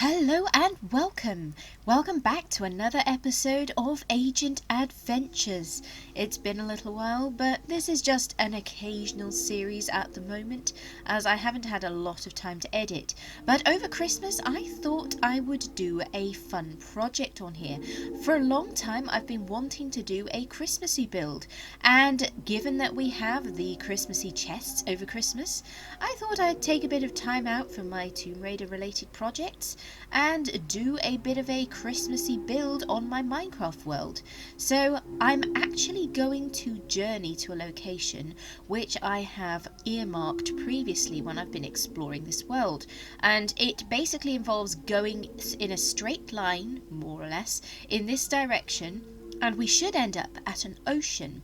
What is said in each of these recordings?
Hello and welcome! Welcome back to another episode of Agent Adventures. It's been a little while, but this is just an occasional series at the moment, as I haven't had a lot of time to edit. But over Christmas, I thought I would do a fun project on here. For a long time, I've been wanting to do a Christmassy build, and given that we have the Christmassy chests over Christmas, I thought I'd take a bit of time out from my Tomb Raider related projects and do a bit of a Christmassy build on my Minecraft world. So I'm actually going to journey to a location which I have earmarked previously when I've been exploring this world, and it basically involves going in a straight line, more or less, in this direction, and we should end up at an ocean.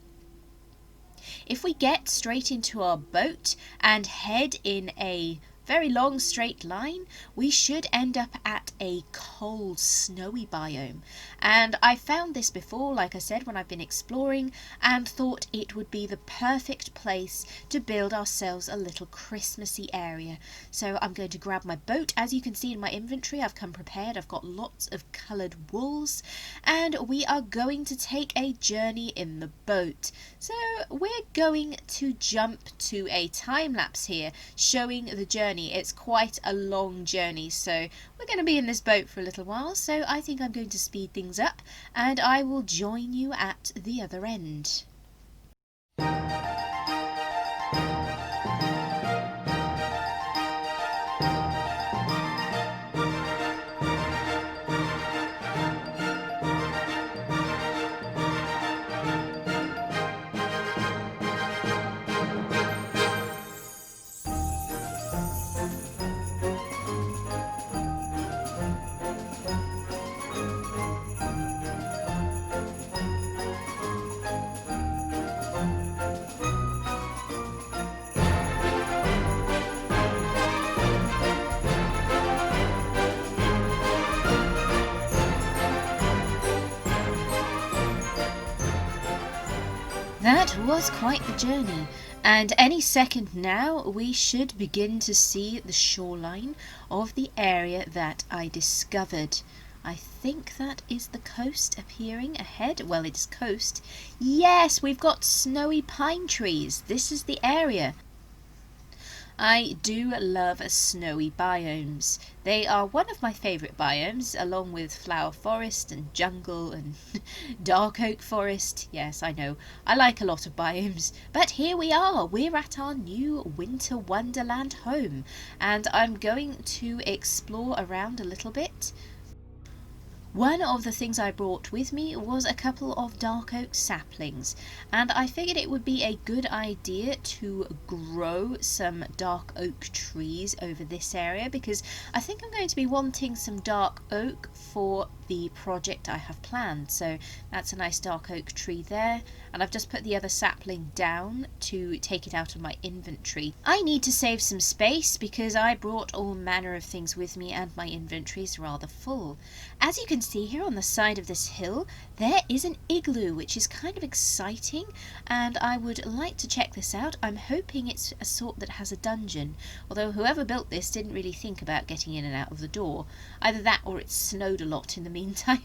If we get straight into our boat and head in a very long straight line, we should end up at a cold, snowy biome. And I found this before, like I said, when I've been exploring, and thought it would be the perfect place to build ourselves a little Christmassy area. So I'm going to grab my boat. As you can see in my inventory, I've come prepared. I've got lots of coloured wools, and we are going to take a journey in the boat. So we're going to jump to a time lapse here, showing the journey. It's quite a long journey, so we're going to be in this boat for a little while, so I think I'm going to speed things up and I will join you at the other end. That was quite the journey, and any second now we should begin to see the shoreline of the area that I discovered. I think that is the coast appearing ahead. Well, it's coast. Yes, we've got snowy pine trees. This is the area. I do love snowy biomes. They are one of my favourite biomes, along with flower forest and jungle and dark oak forest. Yes, I know, I like a lot of biomes. But here we are, we're at our new winter wonderland home, and I'm going to explore around a little bit. One of the things I brought with me was a couple of dark oak saplings, and I figured it would be a good idea to grow some dark oak trees over this area, because I think I'm going to be wanting some dark oak for the project I have planned. So that's a nice dark oak tree there, and I've just put the other sapling down to take it out of my inventory. I need to save some space because I brought all manner of things with me and my inventory is rather full. As you can see here on the side of this hill, there is an igloo, which is kind of exciting, and I would like to check this out. I'm hoping it's a sort that has a dungeon, although whoever built this didn't really think about getting in and out of the door. Either that or it snowed a lot in the meantime.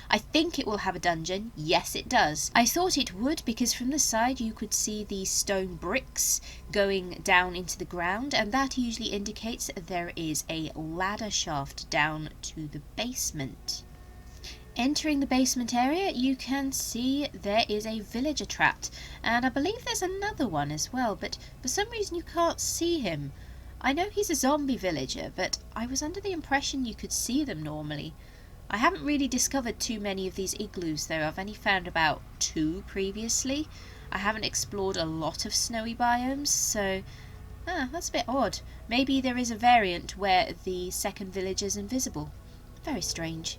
I think it will have a dungeon. Yes, it does. I thought it would because from the side you could see the stone bricks going down into the ground, and that usually indicates that there is a ladder shaft down to the basement. Entering the basement area, you can see there is a villager trapped, and I believe there's another one as well, but for some reason you can't see him. I know he's a zombie villager, but I was under the impression you could see them normally. I haven't really discovered too many of these igloos though. I've only found about 2 previously. I haven't explored a lot of snowy biomes, so that's a bit odd. Maybe there is a variant where the second village is invisible. Very strange.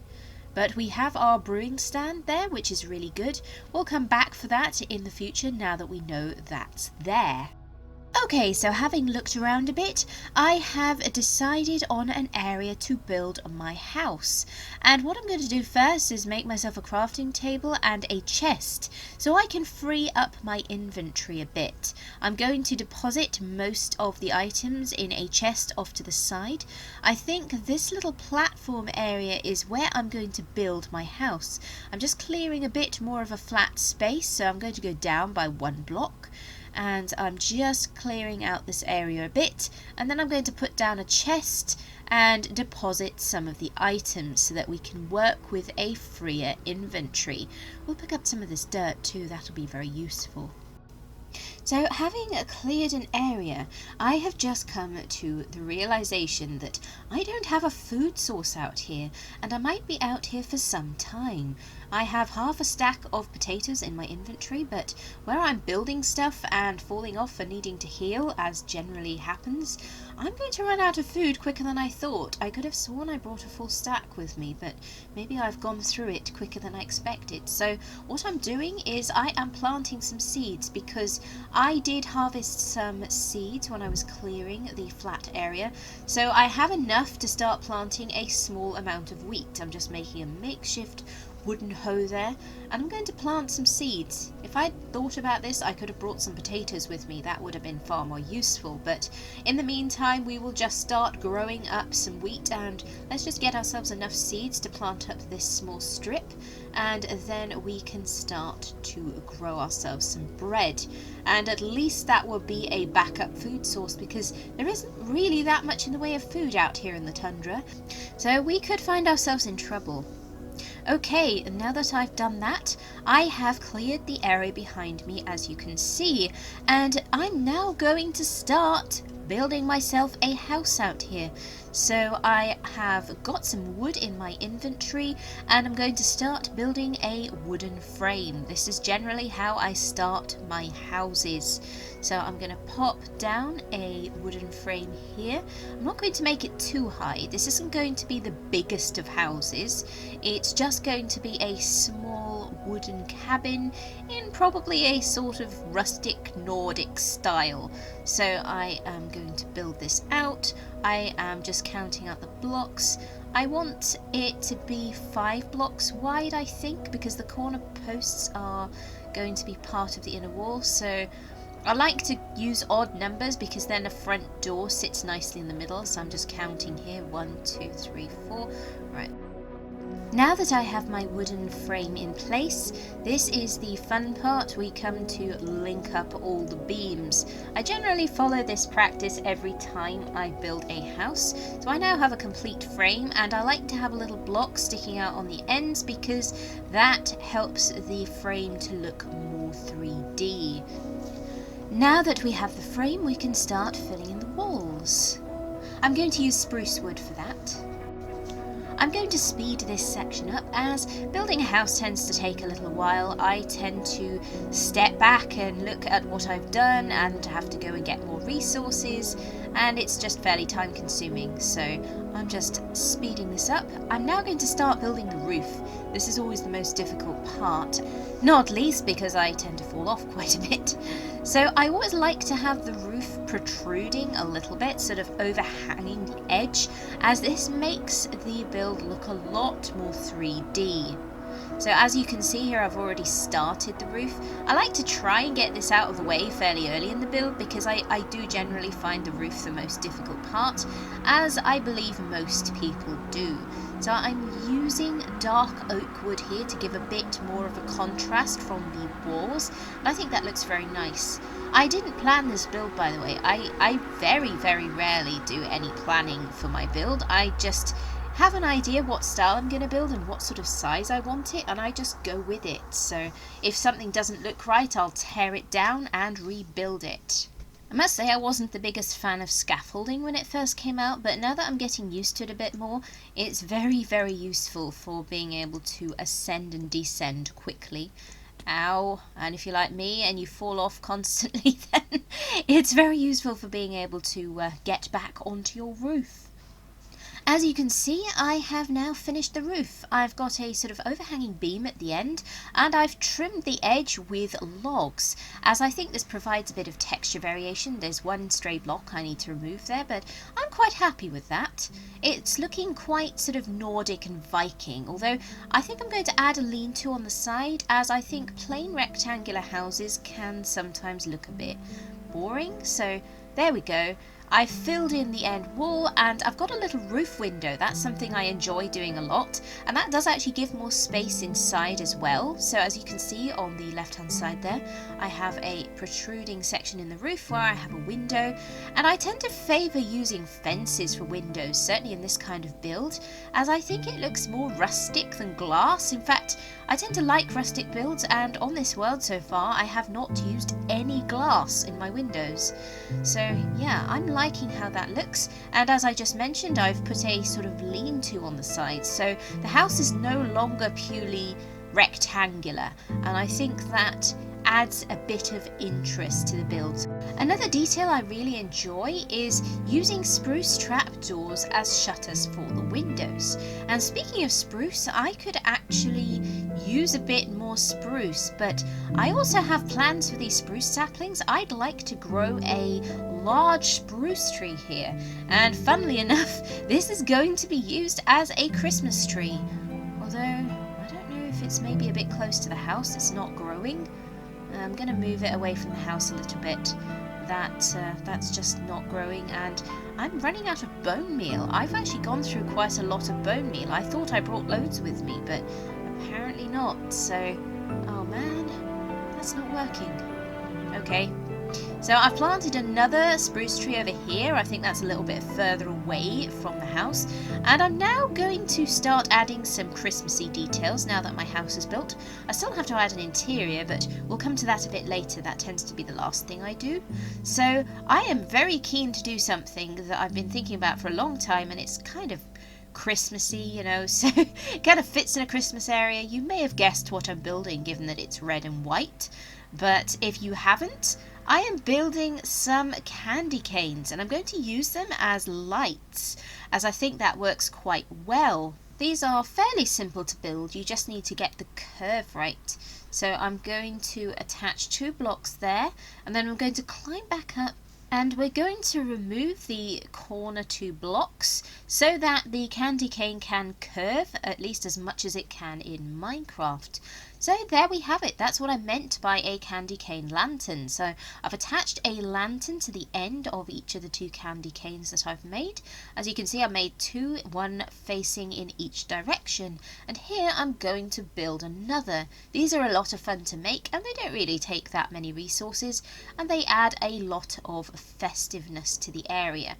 But we have our brewing stand there, which is really good. We'll come back for that in the future now that we know that's there. Okay, so having looked around a bit, I have decided on an area to build my house. And what I'm going to do first is make myself a crafting table and a chest, so I can free up my inventory a bit. I'm going to deposit most of the items in a chest off to the side. I think this little platform area is where I'm going to build my house. I'm just clearing a bit more of a flat space, so I'm going to go down by 1 block. And I'm just clearing out this area a bit, and then I'm going to put down a chest and deposit some of the items so that we can work with a freer inventory. We'll pick up some of this dirt too, that'll be very useful. So having cleared an area, I have just come to the realization that I don't have a food source out here, and I might be out here for some time. I have half a stack of potatoes in my inventory, but where I'm building stuff and falling off and needing to heal, as generally happens, I'm going to run out of food quicker than I thought. I could have sworn I brought a full stack with me, but maybe I've gone through it quicker than I expected. So what I'm doing is I am planting some seeds, because I did harvest some seeds when I was clearing the flat area. So I have enough to start planting a small amount of wheat. I'm just making a makeshift wooden hoe there, and I'm going to plant some seeds. If I'd thought about this, I could have brought some potatoes with me. That would have been far more useful, but in the meantime we will just start growing up some wheat, and let's just get ourselves enough seeds to plant up this small strip, and then we can start to grow ourselves some bread, and at least that will be a backup food source, because there isn't really that much in the way of food out here in the tundra, so we could find ourselves in trouble. Okay, now that I've done that, I have cleared the area behind me, as you can see, and I'm now going to start building myself a house out here. So I have got some wood in my inventory, and I'm going to start building a wooden frame. This is generally how I start my houses. So I'm going to pop down a wooden frame here. I'm not going to make it too high. This isn't going to be the biggest of houses. It's just going to be a small wooden cabin in probably a sort of rustic Nordic style. So I am going to build this out. I am just counting out the blocks. I want it to be 5 blocks wide, I think, because the corner posts are going to be part of the inner wall. So I like to use odd numbers because then the front door sits nicely in the middle. So I'm just counting here, 1, 2, 3, 4. Right. Now that I have my wooden frame in place, this is the fun part. We come to link up all the beams. I generally follow this practice every time I build a house. So I now have a complete frame, and I like to have a little block sticking out on the ends because that helps the frame to look more 3D. Now that we have the frame, we can start filling in the walls. I'm going to use spruce wood for that. I'm going to speed this section up, as building a house tends to take a little while. I tend to step back and look at what I've done and have to go and get more resources, and it's just fairly time consuming, so I'm just speeding this up. I'm now going to start building the roof. This is always the most difficult part, not least because I tend to fall off quite a bit. So I always like to have the roof protruding a little bit, sort of overhanging the edge, as this makes the build look a lot more 3D. So as you can see here, I've already started the roof. I like to try and get this out of the way fairly early in the build because I do generally find the roof the most difficult part, as I believe most people do. So I'm using dark oak wood here to give a bit more of a contrast from the walls, and I think that looks very nice. I didn't plan this build, by the way. I very, very rarely do any planning for my build. I just have an idea what style I'm going to build and what sort of size I want it, and I just go with it. So if something doesn't look right, I'll tear it down and rebuild it. I must say I wasn't the biggest fan of scaffolding when it first came out, but now that I'm getting used to it a bit more, it's very, very useful for being able to ascend and descend quickly. Ow. And if you're like me and you fall off constantly, then it's very useful for being able to get back onto your roof. As you can see, I have now finished the roof. I've got a sort of overhanging beam at the end, and I've trimmed the edge with logs, as I think this provides a bit of texture variation. There's one stray block I need to remove there, but I'm quite happy with that. It's looking quite sort of Nordic and Viking, although I think I'm going to add a lean-to on the side, as I think plain rectangular houses can sometimes look a bit boring. So there we go. I filled in the end wall, and I've got a little roof window. That's something I enjoy doing a lot, and that does actually give more space inside as well. So as you can see on the left hand side there, I have a protruding section in the roof where I have a window, and I tend to favour using fences for windows, certainly in this kind of build, as I think it looks more rustic than glass. In fact, I tend to like rustic builds, and on this world so far I have not used any glass in my windows. So yeah, I'm liking how that looks, and as I just mentioned, I've put a sort of lean-to on the side, so the house is no longer purely rectangular, and I think that adds a bit of interest to the build. Another detail I really enjoy is using spruce trapdoors as shutters for the windows. And speaking of spruce, I could actually use a bit more spruce, but I also have plans for these spruce saplings. I'd like to grow a large spruce tree here, and funnily enough, this is going to be used as a Christmas tree, although I don't know if it's maybe a bit close to the house. It's not growing. I'm going to move it away from the house a little bit. That's just not growing, and I'm running out of bone meal. I've actually gone through quite a lot of bone meal. I thought I brought loads with me, but apparently not. So, oh man, that's not working. Okay. So I've planted another spruce tree over here. I think that's a little bit further away from the house. And I'm now going to start adding some Christmassy details now that my house is built. I still have to add an interior, but we'll come to that a bit later. That tends to be the last thing I do. So I am very keen to do something that I've been thinking about for a long time, and it's kind of Christmassy, you know, so it kind of fits in a Christmas area. You may have guessed what I'm building, given that it's red and white. But if you haven't, I am building some candy canes, and I'm going to use them as lights, as I think that works quite well. These are fairly simple to build, you just need to get the curve right. So I'm going to attach 2 blocks there, and then I'm going to climb back up, and we're going to remove the corner 2 blocks so that the candy cane can curve at least as much as it can in Minecraft. So there we have it. That's what I meant by a candy cane lantern. So I've attached a lantern to the end of each of the 2 candy canes that I've made. As you can see, I made 2, one facing in each direction. And here I'm going to build another. These are a lot of fun to make, and they don't really take that many resources, and they add a lot of festiveness to the area.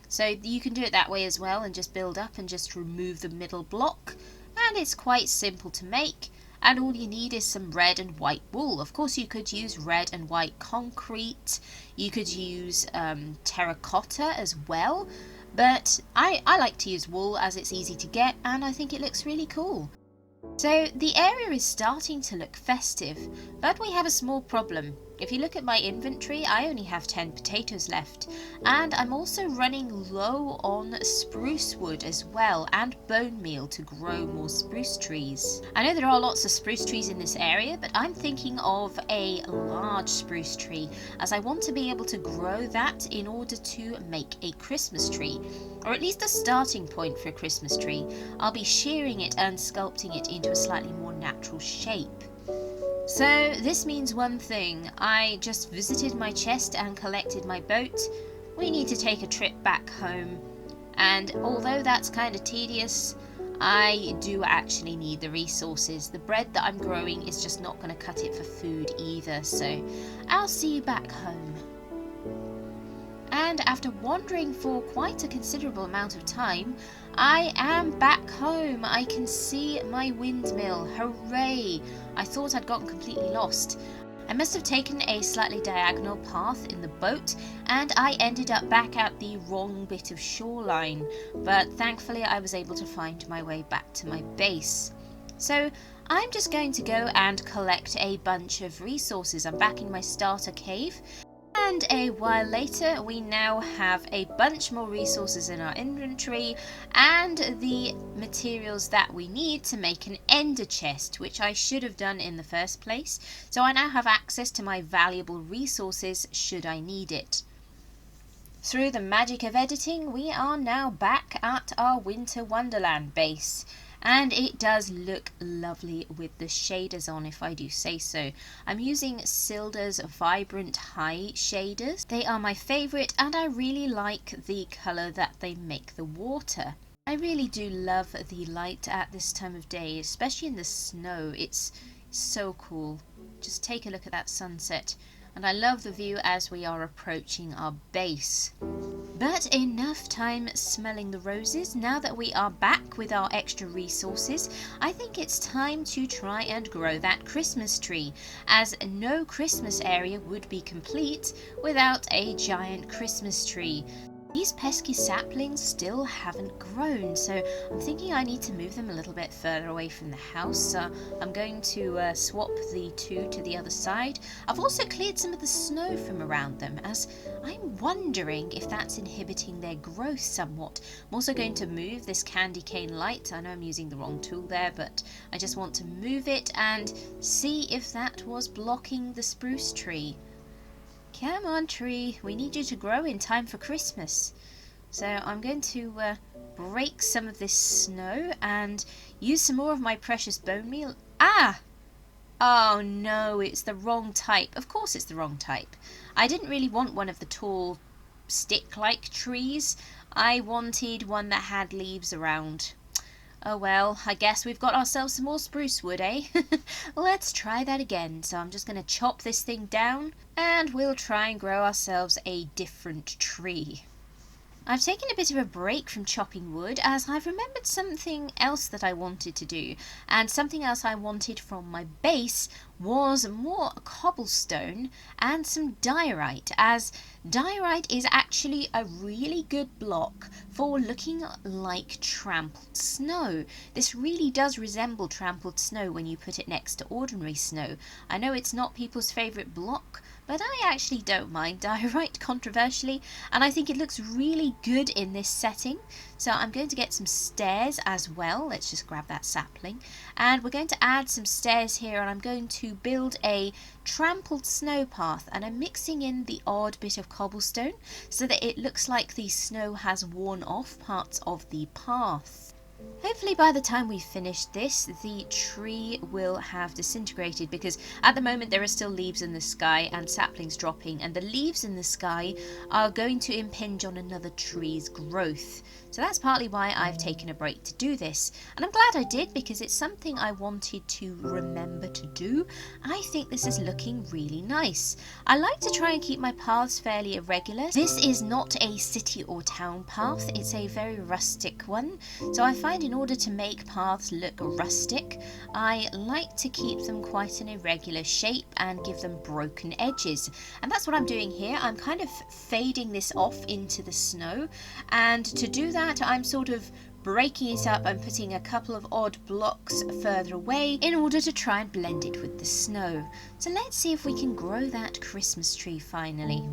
So you can do it that way as well, and just build up and just remove the middle block. And it's quite simple to make. And all you need is some red and white wool. Of course, you could use red and white concrete. You could use terracotta as well. But I like to use wool as it's easy to get, and I think it looks really cool. So the area is starting to look festive, but we have a small problem. If you look at my inventory, I only have 10 potatoes left, and I'm also running low on spruce wood as well, and bone meal to grow more spruce trees. I know there are lots of spruce trees in this area, but I'm thinking of a large spruce tree, as I want to be able to grow that in order to make a Christmas tree, or at least a starting point for a Christmas tree. I'll be shearing it and sculpting it into a slightly more natural shape. So this means one thing. I just visited my chest and collected my boat. We need to take a trip back home, and although that's kind of tedious, I do actually need the resources. The bread that I'm growing is just not going to cut it for food either, so I'll see you back home. And after wandering for quite a considerable amount of time, I am back home. I can see my windmill. Hooray! I thought I'd gotten completely lost. I must have taken a slightly diagonal path in the boat, and I ended up back at the wrong bit of shoreline, but thankfully I was able to find my way back to my base. So I'm just going to go and collect a bunch of resources. I'm back in my starter cave, And a while later, we now have a bunch more resources in our inventory and the materials that we need to make an ender chest, which I should have done in the first place. So I now have access to my valuable resources should I need it. Through the magic of editing, we are now back at our Winter Wonderland base. And it does look lovely with the shaders on, if I do say so. I'm using Silda's Vibrant High shaders. They are my favourite, and I really like the colour that they make the water. I really do love the light at this time of day, especially in the snow. It's so cool. Just take a look at that sunset. And I love the view as we are approaching our base. But enough time smelling the roses. Now that we are back with our extra resources, I think it's time to try and grow that Christmas tree, as no Christmas area would be complete without a giant Christmas tree. These pesky saplings still haven't grown, so I'm thinking I need to move them a little bit further away from the house. I'm going to swap the two to the other side. I've also cleared some of the snow from around them, as I'm wondering if that's inhibiting their growth somewhat. I'm also going to move this candy cane light. I know I'm using the wrong tool there, but I just want to move it and see if that was blocking the spruce tree. Come on, tree, we need you to grow in time for Christmas. So I'm going to break some of this snow and use some more of my precious bone meal. Ah! Oh no, it's the wrong type. Of course it's the wrong type. I didn't really want one of the tall stick-like trees. I wanted one that had leaves around. Oh well, I guess we've got ourselves some more spruce wood, eh? Let's try that again. So I'm just going to chop this thing down and we'll try and grow ourselves a different tree. I've taken a bit of a break from chopping wood as I've remembered something else that I wanted to do, and something else I wanted from my base was more cobblestone and some diorite, as diorite is actually a really good block for looking like trampled snow. This really does resemble trampled snow when you put it next to ordinary snow. I know it's not people's favourite block, but I actually don't mind diorite, controversially, and I think it looks really good in this setting. So I'm going to get some stairs as well. Let's just grab that sapling. And we're going to add some stairs here, and I'm going to build a trampled snow path, and I'm mixing in the odd bit of cobblestone so that it looks like the snow has worn off parts of the path. Hopefully by the time we finish this, the tree will have disintegrated, because at the moment there are still leaves in the sky and saplings dropping, and the leaves in the sky are going to impinge on another tree's growth. So that's partly why I've taken a break to do this. And I'm glad I did, because it's something I wanted to remember to do. I think this is looking really nice. I like to try and keep my paths fairly irregular. This is not a city or town path, it's a very rustic one. So I find in order to make paths look rustic, I like to keep them quite an irregular shape and give them broken edges. And that's what I'm doing here. I'm kind of fading this off into the snow, and to do that I'm sort of breaking it up and putting a couple of odd blocks further away in order to try and blend it with the snow. So let's see if we can grow that Christmas tree finally.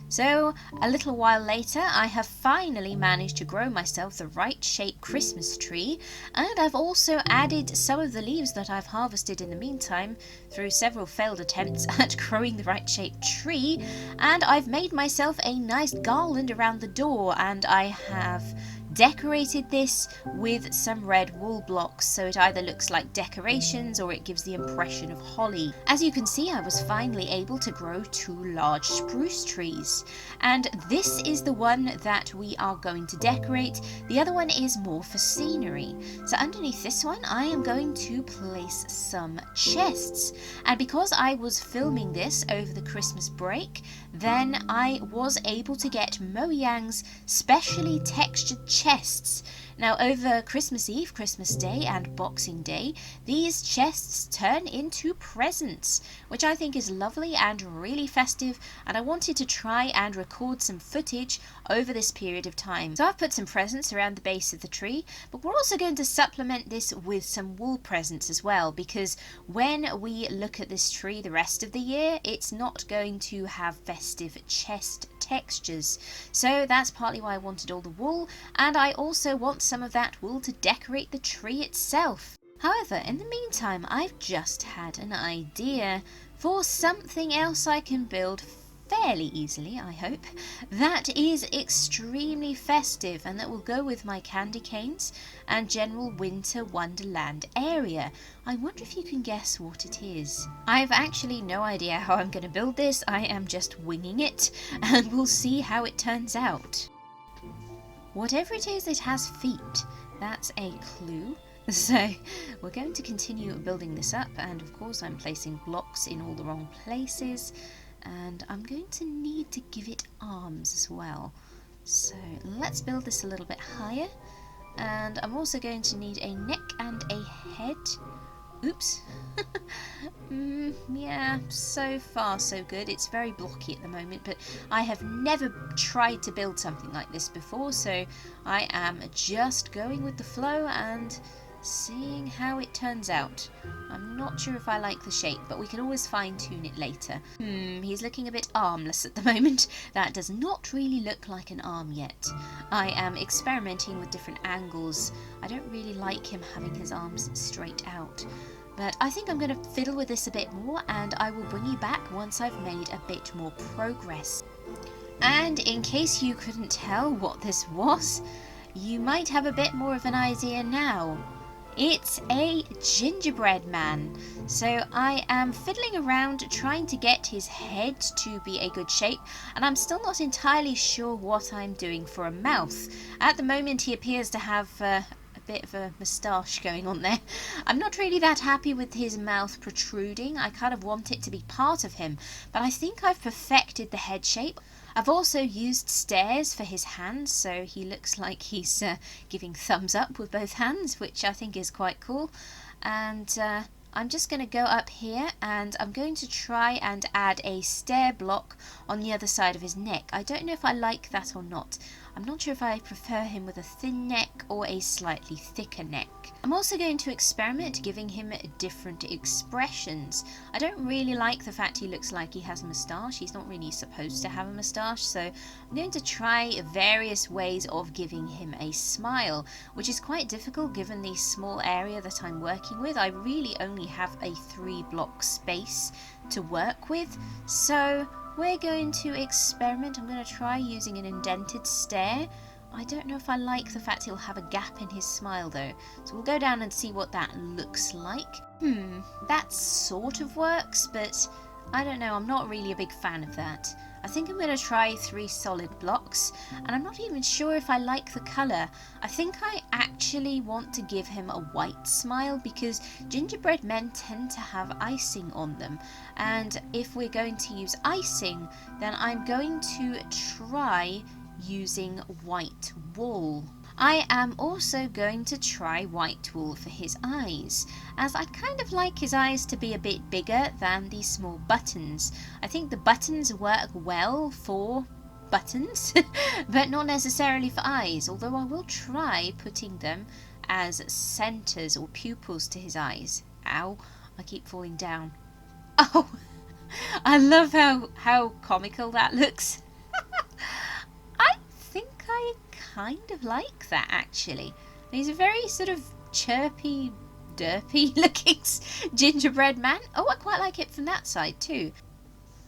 So a little while later, I have finally managed to grow myself the right shape Christmas tree, and I've also added some of the leaves that I've harvested in the meantime through several failed attempts at growing the right shaped tree, and I've made myself a nice garland around the door, and I have decorated this with some red wool blocks, so it either looks like decorations or it gives the impression of holly. As you can see, I was finally able to grow 2 large spruce trees, and this is the one that we are going to decorate. The other one is more for scenery. So underneath this one I am going to place some chests, and because I was filming this over the Christmas break, then I was able to get Mojang's specially textured chests chests. Now over Christmas Eve, Christmas Day and Boxing Day, these chests turn into presents, which I think is lovely and really festive, and I wanted to try and record some footage over this period of time. So I've put some presents around the base of the tree, but we're also going to supplement this with some wool presents as well, because when we look at this tree the rest of the year, it's not going to have festive chest textures. So that's partly why I wanted all the wool, and I also want some of that wool to decorate the tree itself. However, in the meantime, I've just had an idea for something else I can build fairly easily, I hope, that is extremely festive and that will go with my candy canes and general winter wonderland area. I wonder if you can guess what it is. I've actually no idea how I'm going to build this. I am just winging it, and we'll see how it turns out. Whatever it is, it has feet. That's a clue. So we're going to continue building this up, and of course I'm placing blocks in all the wrong places. And I'm going to need to give it arms as well. So let's build this a little bit higher. And I'm also going to need a neck and a head. Oops. Yeah, so far so good. It's very blocky at the moment, but I have never tried to build something like this before, so I am just going with the flow and seeing how it turns out. I'm not sure if I like the shape, but we can always fine-tune it later. He's looking a bit armless at the moment. That does not really look like an arm yet. I am experimenting with different angles. I don't really like him having his arms straight out. But I think I'm going to fiddle with this a bit more, and I will bring you back once I've made a bit more progress. And in case you couldn't tell what this was, you might have a bit more of an idea now. It's a gingerbread man. So I am fiddling around trying to get his head to be a good shape, and I'm still not entirely sure what I'm doing for a mouth. At the moment he appears to have a bit of a moustache going on there. I'm not really that happy with his mouth protruding. I kind of want it to be part of him, but I think I've perfected the head shape. I've also used stairs for his hands, so he looks like he's giving thumbs up with both hands, which I think is quite cool. And I'm just going to go up here, and I'm going to try and add a stair block on the other side of his neck. I don't know if I like that or not. I'm not sure if I prefer him with a thin neck or a slightly thicker neck. I'm also going to experiment giving him different expressions. I don't really like the fact he looks like he has a moustache. He's not really supposed to have a moustache, so I'm going to try various ways of giving him a smile, which is quite difficult given the small area that I'm working with. I really only have a 3-block space to work with, so we're going to experiment. I'm going to try using an indented stair. I don't know if I like the fact he'll have a gap in his smile though, so we'll go down and see what that looks like. That sort of works, but I don't know, I'm not really a big fan of that. I think I'm going to try 3 solid blocks, and I'm not even sure if I like the colour. I think I actually want to give him a white smile because gingerbread men tend to have icing on them, and if we're going to use icing, then I'm going to try using white wool. I am also going to try white wool for his eyes, as I kind of like his eyes to be a bit bigger than the small buttons. I think the buttons work well for buttons, but not necessarily for eyes, although I will try putting them as centres or pupils to his eyes. Ow, I keep falling down. Oh, I love how comical that looks. I think I kind of like that actually. He's a very sort of chirpy, derpy looking gingerbread man. Oh, I quite like it from that side too.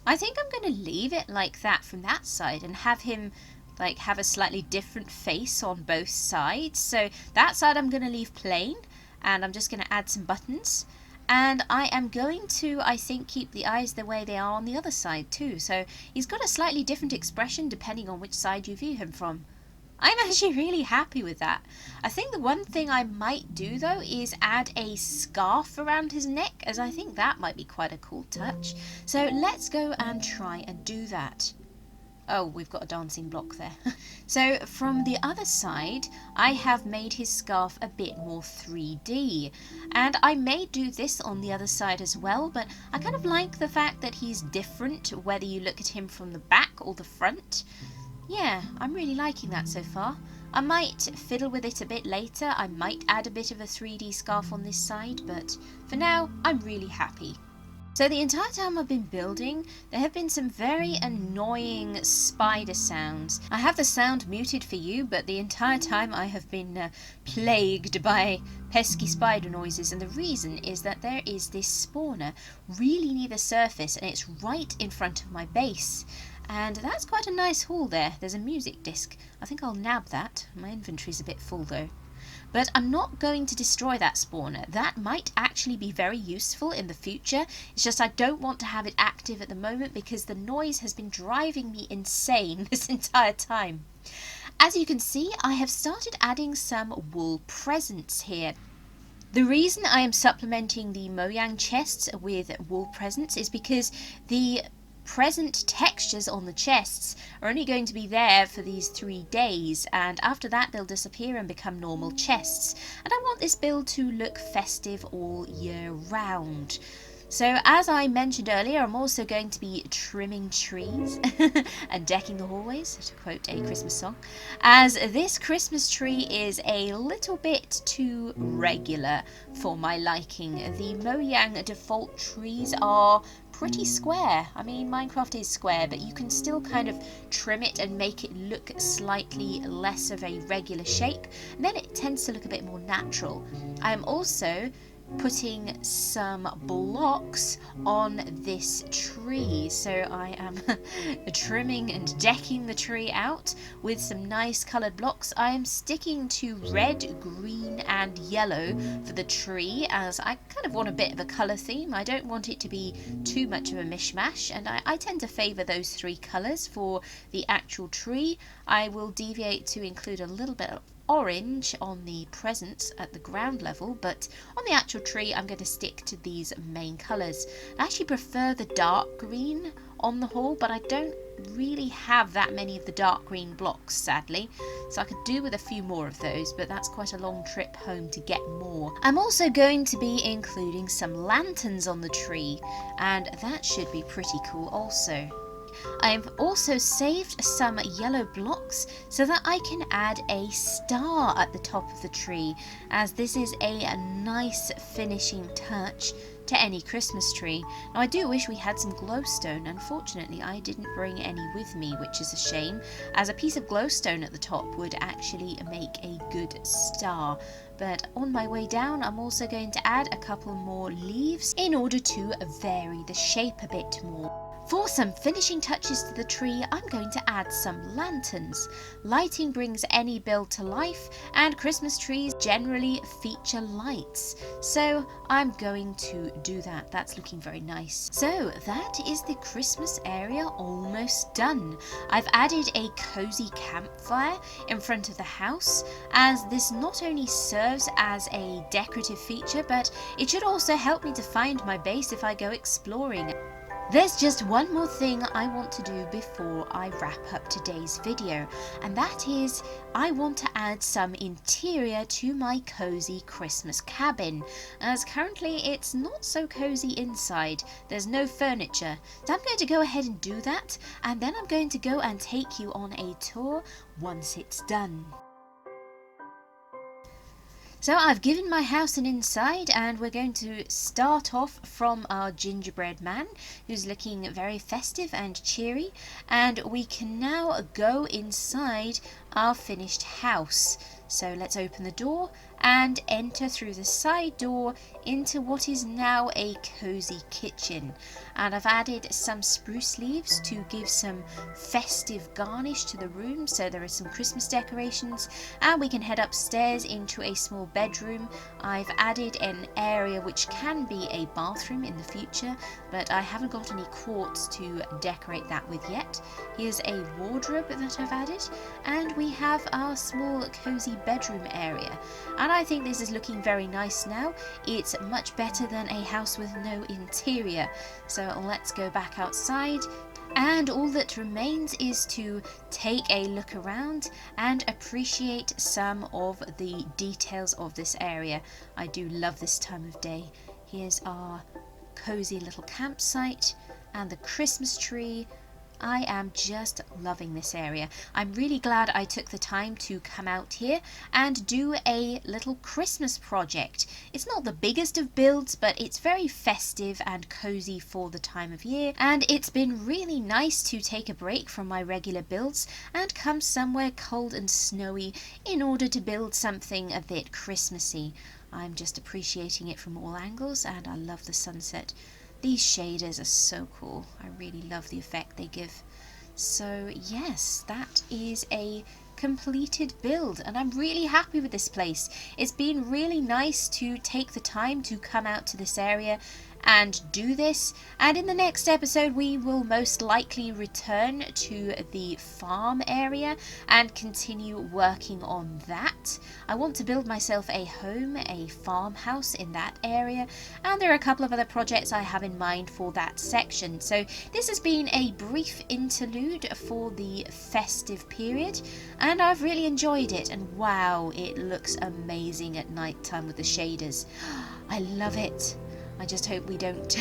I think I'm going to leave it like that from that side and have him like have a slightly different face on both sides. So that side I'm going to leave plain, and I'm just going to add some buttons. And I am going to, I think, keep the eyes the way they are on the other side too. So he's got a slightly different expression depending on which side you view him from. I'm actually really happy with that. I think the one thing I might do though is add a scarf around his neck, as I think that might be quite a cool touch. So let's go and try and do that. Oh, we've got a dancing block there. So from the other side, I have made his scarf a bit more 3D. And I may do this on the other side as well, but I kind of like the fact that he's different whether you look at him from the back or the front. Yeah, I'm really liking that so far. I might fiddle with it a bit later. I might add a bit of a 3D scarf on this side, but for now, I'm really happy. So the entire time I've been building, there have been some very annoying spider sounds. I have the sound muted for you, but the entire time I have been plagued by pesky spider noises, and the reason is that there is this spawner really near the surface, and it's right in front of my base. And that's quite a nice haul there. There's a music disc. I think I'll nab that. My inventory's a bit full though. But I'm not going to destroy that spawner. That might actually be very useful in the future. It's just I don't want to have it active at the moment because the noise has been driving me insane this entire time. As you can see, I have started adding some wool presents here. The reason I am supplementing the Mojang chests with wool presents is because the present textures on the chests are only going to be there for these 3 days, and after that they'll disappear and become normal chests. And I want this build to look festive all year round. So as I mentioned earlier, I'm also going to be trimming trees and decking the hallways, to quote a Christmas song, as this Christmas tree is a little bit too regular for my liking. The Mojang default trees are pretty square. I mean, Minecraft is square, but you can still kind of trim it and make it look slightly less of a regular shape, and then it tends to look a bit more natural. I am also putting some blocks on this tree, so I am trimming and decking the tree out with some nice coloured blocks. I am sticking to red, green and yellow for the tree, as I kind of want a bit of a colour theme. I don't want it to be too much of a mishmash, and I tend to favour those 3 colours for the actual tree. I will deviate to include a little bit of orange on the presents at the ground level, but on the actual tree I'm going to stick to these main colours. I actually prefer the dark green on the whole, but I don't really have that many of the dark green blocks, sadly, so I could do with a few more of those, but that's quite a long trip home to get more. I'm also going to be including some lanterns on the tree, and that should be pretty cool also. I've also saved some yellow blocks so that I can add a star at the top of the tree, as this is a nice finishing touch to any Christmas tree. Now I do wish we had some glowstone. Unfortunately I didn't bring any with me, which is a shame, as a piece of glowstone at the top would actually make a good star. But on my way down I'm also going to add a couple more leaves in order to vary the shape a bit more. For some finishing touches to the tree, I'm going to add some lanterns. Lighting brings any build to life, and Christmas trees generally feature lights. So I'm going to do that. That's looking very nice. So that is the Christmas area almost done. I've added a cozy campfire in front of the house, as this not only serves as a decorative feature, but it should also help me to find my base if I go exploring. There's just one more thing I want to do before I wrap up today's video, and that is I want to add some interior to my cozy Christmas cabin, as currently it's not so cozy inside. There's no furniture, so I'm going to go ahead and do that, and then I'm going to go and take you on a tour once it's done. So I've given my house an inside, and we're going to start off from our gingerbread man, who's looking very festive and cheery, and we can now go inside our finished house. So let's open the door and enter through the side door into what is now a cozy kitchen. And I've added some spruce leaves to give some festive garnish to the room, so there are some Christmas decorations, and we can head upstairs into a small bedroom. I've added an area which can be a bathroom in the future, but I haven't got any quartz to decorate that with yet. Here's a wardrobe that I've added, and we have our small cozy bedroom area. And I think this is looking very nice now. It's much better than a house with no interior. So let's go back outside. And all that remains is to take a look around and appreciate some of the details of this area. I do love this time of day. Here's our cozy little campsite and the Christmas tree. I am just loving this area. I'm really glad I took the time to come out here and do a little Christmas project. It's not the biggest of builds, but it's very festive and cozy for the time of year, and it's been really nice to take a break from my regular builds and come somewhere cold and snowy in order to build something a bit Christmassy. I'm just appreciating it from all angles, and I love the sunset. These shaders are so cool. I really love the effect they give. So yes, that is a completed build, and I'm really happy with this place. It's been really nice to take the time to come out to this area and do this, and in the next episode we will most likely return to the farm area and continue working on that. I want to build myself a home, a farmhouse in that area, and there are a couple of other projects I have in mind for that section. So this has been a brief interlude for the festive period, and I've really enjoyed it, and wow, it looks amazing at night time with the shaders. I love it. I just hope we don't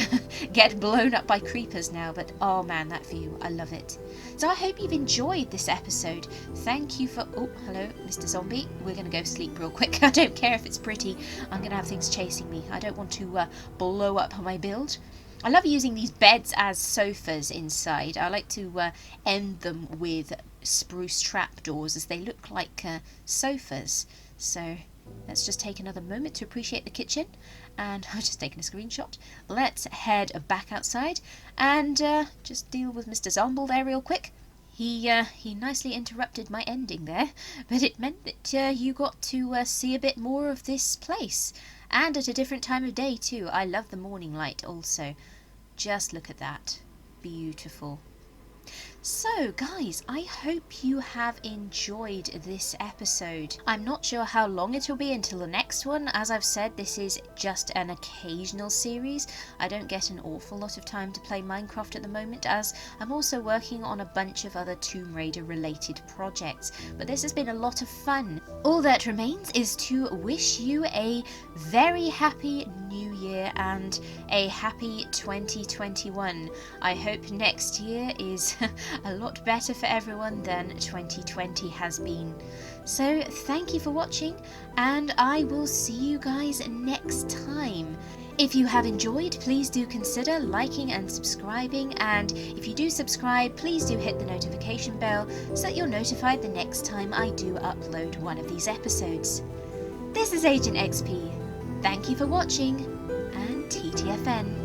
get blown up by creepers now, but oh man, that view, I love it. So I hope you've enjoyed this episode. Thank you for... Oh, hello, Mr. Zombie. We're going to go sleep real quick. I don't care if it's pretty. I'm going to have things chasing me. I don't want to blow up my build. I love using these beds as sofas inside. I like to end them with spruce trapdoors as they look like sofas. So let's just take another moment to appreciate the kitchen. And I've just taken a screenshot. Let's head back outside and just deal with Mr. Zomble there real quick. He nicely interrupted my ending there, but it meant that you got to see a bit more of this place. And at a different time of day too. I love the morning light also. Just look at that. Beautiful. So guys, I hope you have enjoyed this episode. I'm not sure how long it will be until the next one. As I've said, this is just an occasional series. I don't get an awful lot of time to play Minecraft at the moment, as I'm also working on a bunch of other Tomb Raider related projects. But this has been a lot of fun. All that remains is to wish you a very happy New Year and a happy 2021. I hope next year is a lot better for everyone than 2020 has been. So thank you for watching, and I will see you guys next time. If you have enjoyed, please do consider liking and subscribing, and if you do subscribe, please do hit the notification bell so that you're notified the next time I do upload one of these episodes. This is Agent XP. Thank you for watching, and TTFN.